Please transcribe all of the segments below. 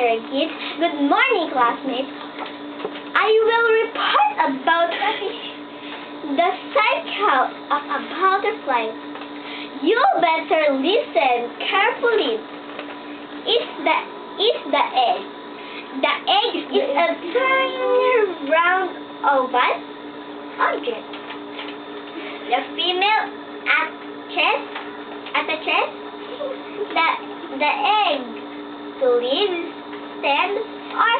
children, kids. Good morning, classmates. I will report about the cycle of a butterfly. You better listen carefully. It's the egg. The egg is a tiny round oval object. The female attaches the egg to leaves, stems, or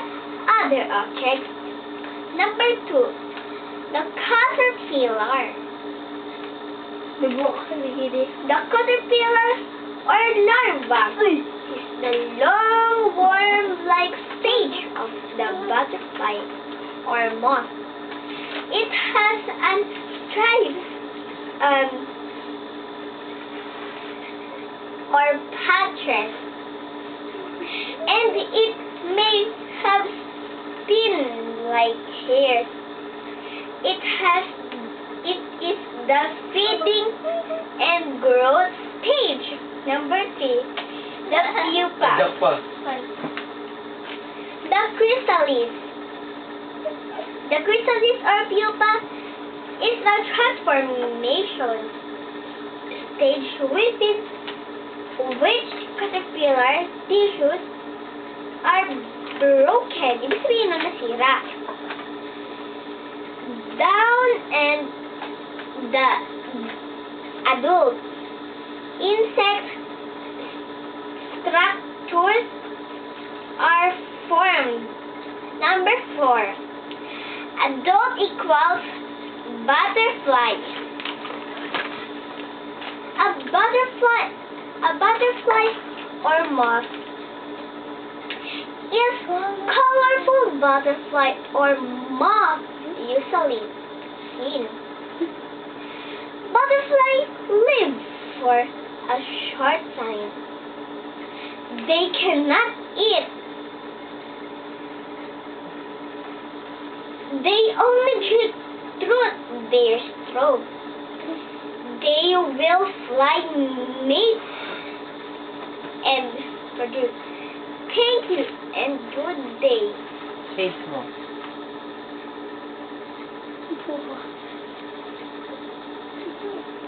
other objects. Number 2, the caterpillar. The caterpillar or larva is the long worm-like stage of the butterfly or moth. It has an stripes or patches, and it may have skin-like hairs. It is the feeding and growth stage. Number 3, the pupa. The chrysalis. The chrysalis or pupa is the transformation stage within which caterpillar tissues are broken. Ibig sabihin nun, nasira. Down and the adult insect structures are formed. Number 4, adult equals butterfly. A butterfly or moth is colorful butterfly or moth usually seen. Butterflies live for a short time. They cannot eat. They only chew through their throat. They will fly, mate, and produce. Thank you and good day. Face mo.